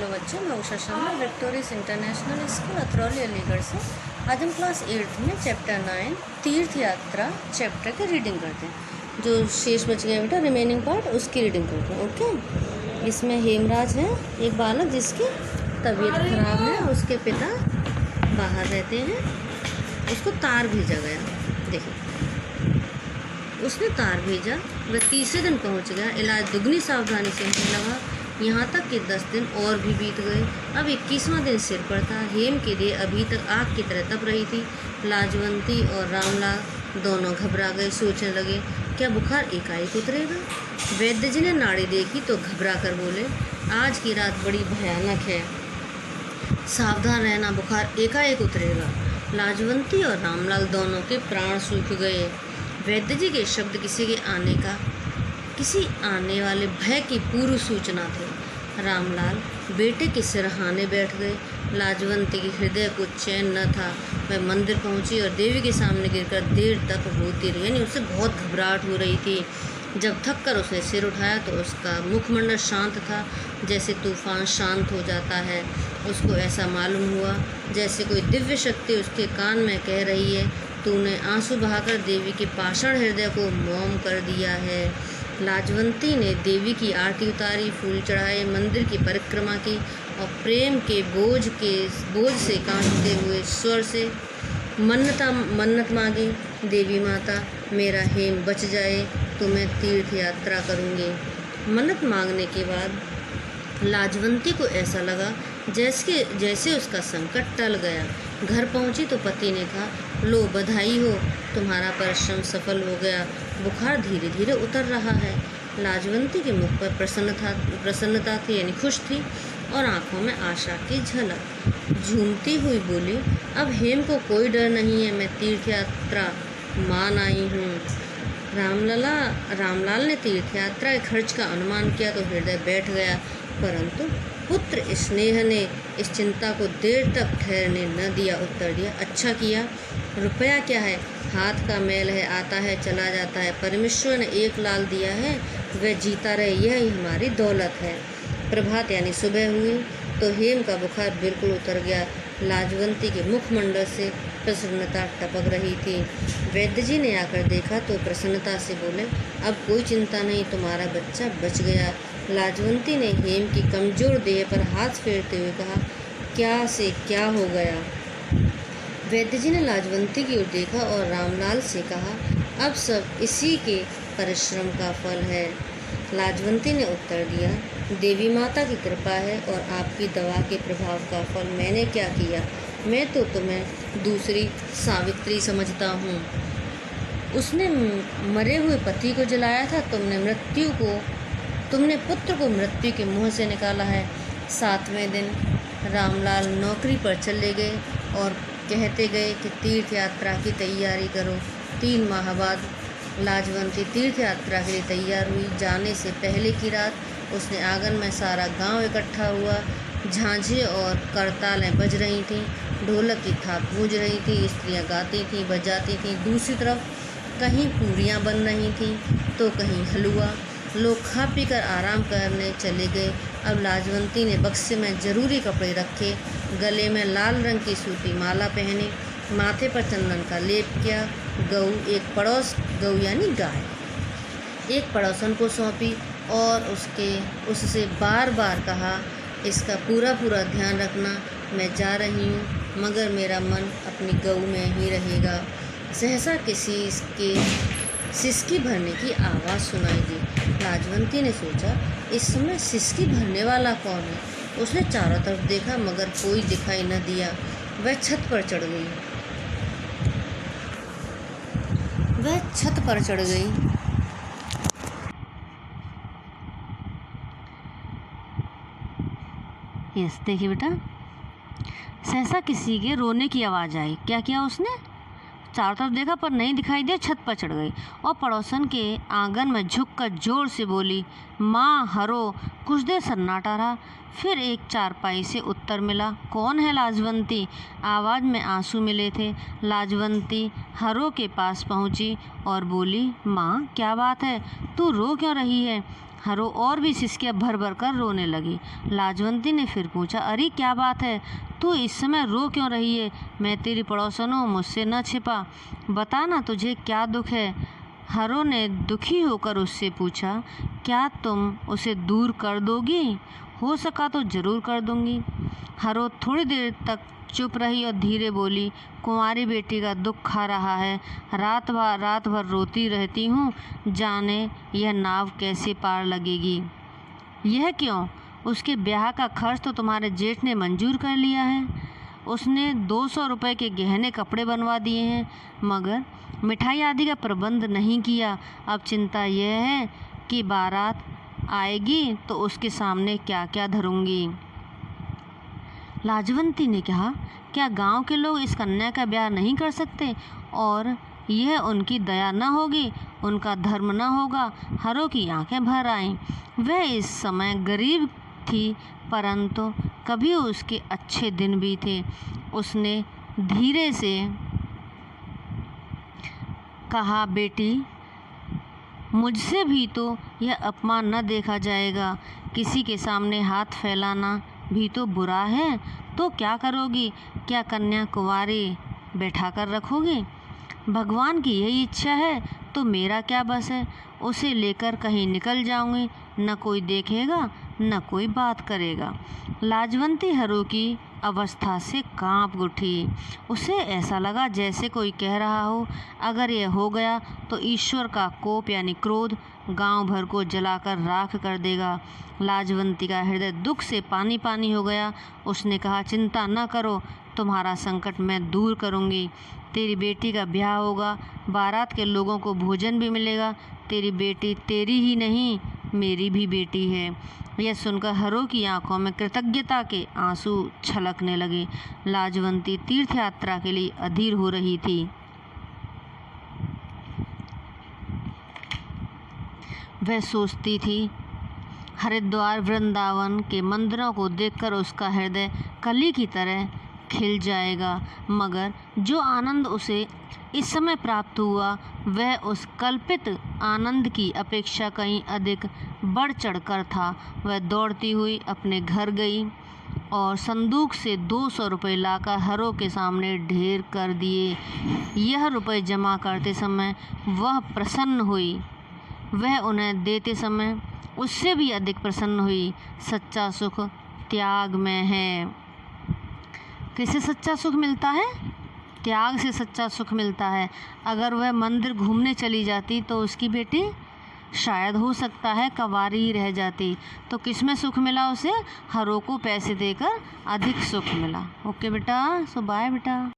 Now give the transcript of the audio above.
Hello बच्चों, मैं Usha Sharma Victorious International School Atrauli Aligarh से। आज हम क्लास 8 में चैप्टर 9 तीर्थ यात्रा चैप्टर की रीडिंग करते हैं। जो शेष बच गया बेटा रिमेनिंग पार्ट उसकी रीडिंग करते हैं। ओके, इसमें हेमराज है, एक बालक जिसकी तबीयत खराब है। उसके पिता बाहर रहते हैं, उसको तार भेजा गया। देखिए, उसने तार भेजा, वह तीसरे दिन पहुंच गया। इलाज दुगनी सावधानी से होने लगा, यहाँ तक कि 10 दिन और भी बीत गए। अब 21वां दिन सिर पर था। हेम की देह अभी तक आग की तरह तप रही थी। लाजवंती और रामलाल दोनों घबरा गए, सोचने लगे क्या बुखार एकाएक उतरेगा। वैद्य जी ने नाड़ी देखी तो घबरा कर बोले, आज की रात बड़ी भयानक है, सावधान रहना, बुखार एकाएक उतरेगा। लाजवंती और रामलाल दोनों के प्राण सूख गए। वैद्य जी के शब्द किसी आने वाले भय की पूर्व सूचना थे। रामलाल बेटे के सिरहाने बैठ गए। लाजवंती के हृदय को चैन न था। वह मंदिर पहुंची और देवी के सामने गिरकर देर तक रोती रही, यानी उसे बहुत घबराहट हो रही थी। जब थक कर उसने सिर उठाया तो उसका मुखमंडल शांत था, जैसे तूफान शांत हो जाता है। उसको ऐसा मालूम हुआ जैसे कोई दिव्य शक्ति उसके कान में कह रही है, तूने आंसू बहाकर देवी के पाषाण हृदय को मौन कर दिया है। लाजवंती ने देवी की आरती उतारी, फूल चढ़ाए, मंदिर की परिक्रमा की और प्रेम के बोझ से कांपते हुए स्वर से मन्नत मांगी, देवी माता, मेरा हेम बच जाए तो मैं तीर्थ यात्रा करूँगी। मन्नत मांगने के बाद लाजवंती को ऐसा लगा जैसे उसका संकट टल गया। घर पहुंची तो पति ने कहा, लो बधाई हो, तुम्हारा परिश्रम सफल हो गया, बुखार धीरे धीरे उतर रहा है। लाजवंती के मुख पर प्रसन्नता थी, यानी खुश थी, और आंखों में आशा की झलक। झूमती हुई बोली, अब हेम को कोई डर नहीं है, मैं तीर्थ यात्रा मान आई हूँ। रामलाल ने तीर्थ यात्रा के खर्च का अनुमान किया तो हृदय बैठ गया, परंतु पुत्र स्नेह ने इस चिंता को देर तक ठहरने न दिया। उत्तर दिया, अच्छा किया, रुपया क्या है, हाथ का मैल है, आता है चला जाता है। परमेश्वर ने एक लाल दिया है, वह जीता रहे, यही हमारी दौलत है। प्रभात यानी सुबह हुई तो हेम का बुखार बिल्कुल उतर गया। लाजवंती के मुखमंडल से प्रसन्नता टपक रही थी। वैद्य जी ने आकर देखा तो प्रसन्नता से बोले, अब कोई चिंता नहीं, तुम्हारा बच्चा बच गया। लाजवंती ने हेम की कमजोर देह पर हाथ फेरते हुए कहा, क्या से क्या हो गया। वैद्य जी ने लाजवंती की ओर देखा और रामलाल से कहा, अब सब इसी के परिश्रम का फल है। लाजवंती ने उत्तर दिया, देवी माता की कृपा है और आपकी दवा के प्रभाव का फल। मैंने क्या किया, मैं तो तुम्हें दूसरी सावित्री समझता हूँ। उसने मरे हुए पति को जलाया था, तुमने पुत्र को मृत्यु के मुँह से निकाला है। 7वें दिन रामलाल नौकरी पर चले गए और कहते गए कि तीर्थ यात्रा की तैयारी करो। 3 माह बाद लाजवंती तीर्थ यात्रा के लिए तैयार हुई। जाने से पहले की रात उसने आंगन में सारा गांव इकट्ठा हुआ। झांझें और करतालें बज रही थीं, ढोलक की थाप गूंज रही थी, स्त्रियां गाती थीं, बजाती थीं। दूसरी तरफ कहीं पूरियां बन रही थीं तो कहीं हलवा। लोग खा पी कर आराम करने चले गए। अब लाजवंती ने बक्से में जरूरी कपड़े रखे, गले में लाल रंग की सूती माला पहनी, माथे पर चंदन का लेप किया। गऊ यानी गाय एक पड़ोसन को सौंपी और उससे बार बार कहा, इसका पूरा ध्यान रखना, मैं जा रही हूँ मगर मेरा मन अपनी गऊ में ही रहेगा। सहसा किसी के सिसकी भरने की आवाज़ सुनाई दी। लाजवंती ने सोचा, इस समय सिसकी भरने वाला कौन है। उसने चारों तरफ देखा मगर कोई दिखाई न दिया। वह छत पर चढ़ गई। यस, देखिए बेटा, सहसा किसी के रोने की आवाज़ आई। क्या किया उसने, चारों तरफ देखा पर नहीं दिखाई दिया, छत पर चढ़ गई और पड़ोसन के आंगन में झुककर जोर से बोली, माँ हरो। कुछ देर सन्नाटा रहा, फिर एक चारपाई से उत्तर मिला, कौन है लाजवंती। आवाज़ में आंसू मिले थे। लाजवंती हरो के पास पहुंची और बोली, माँ क्या बात है, तू रो क्यों रही है। हरो और भी सिसकियाँ भर भर कर रोने लगी। लाजवंती ने फिर पूछा, अरे क्या बात है, तू इस समय रो क्यों रही है? मैं तेरी पड़ोसन हूँ, मुझसे न छिपा, बता ना तुझे क्या दुख है। हरो ने दुखी होकर उससे पूछा, क्या तुम उसे दूर कर दोगी? हो सका तो जरूर कर दूंगी। हरो थोड़ी देर तक चुप रही और धीरे बोली, कुंवारी बेटी का दुख खा रहा है, रात भर रोती रहती हूँ, जाने यह नाव कैसे पार लगेगी। यह क्यों? उसके ब्याह का खर्च तो तुम्हारे जेठ ने मंजूर कर लिया है। उसने 200 रुपये के गहने कपड़े बनवा दिए हैं, मगर मिठाई आदि का प्रबंध नहीं किया। अब चिंता यह है कि बारात आएगी तो उसके सामने क्या क्या धरूंगी। लाजवंती ने कहा, क्या गांव के लोग इस कन्या का ब्याह नहीं कर सकते? और यह उनकी दया न होगी, उनका धर्म न होगा। हरो की आंखें भर आईं। वह इस समय गरीब थी, परंतु कभी उसके अच्छे दिन भी थे। उसने धीरे से कहा, बेटी, मुझसे भी तो यह अपमान न देखा जाएगा। किसी के सामने हाथ फैलाना भी तो बुरा है। तो क्या करोगी? क्या कन्या कुंवारी बैठा कर रखोगी? भगवान की यही इच्छा है तो मेरा क्या बस है। उसे लेकर कहीं निकल जाऊंगी, न कोई देखेगा न कोई बात करेगा। लाजवंती हरो की अवस्था से कांप उठी। उसे ऐसा लगा जैसे कोई कह रहा हो, अगर यह हो गया तो ईश्वर का कोप यानी क्रोध गांव भर को जलाकर राख कर देगा। लाजवंती का हृदय दुख से पानी पानी हो गया। उसने कहा, चिंता न करो, तुम्हारा संकट मैं दूर करूंगी। तेरी बेटी का ब्याह होगा, बारात के लोगों को भोजन भी मिलेगा। तेरी बेटी तेरी ही नहीं, मेरी भी बेटी है। यह सुनकर हरो की आंखों में कृतज्ञता के आंसू छलकने लगे। लाजवंती तीर्थ यात्रा के लिए अधीर हो रही थी। वह सोचती थी, हरिद्वार वृंदावन के मंदिरों को देखकर उसका हृदय कली की तरह खिल जाएगा, मगर जो आनंद उसे इस समय प्राप्त हुआ वह उस कल्पित आनंद की अपेक्षा कहीं अधिक बढ़ चढ़कर था। वह दौड़ती हुई अपने घर गई और संदूक से 200 रुपये लाकर हरो के सामने ढेर कर दिए। यह रुपये जमा करते समय वह प्रसन्न हुई, वह उन्हें देते समय उससे भी अधिक प्रसन्न हुई। सच्चा सुख त्याग में है। किससे सच्चा सुख मिलता है? त्याग से सच्चा सुख मिलता है। अगर वह मंदिर घूमने चली जाती तो उसकी बेटी शायद हो सकता है कंवारी ही रह जाती। तो किसमें सुख मिला उसे? हरो को पैसे देकर अधिक सुख मिला। ओके बेटा, सो बाय बेटा।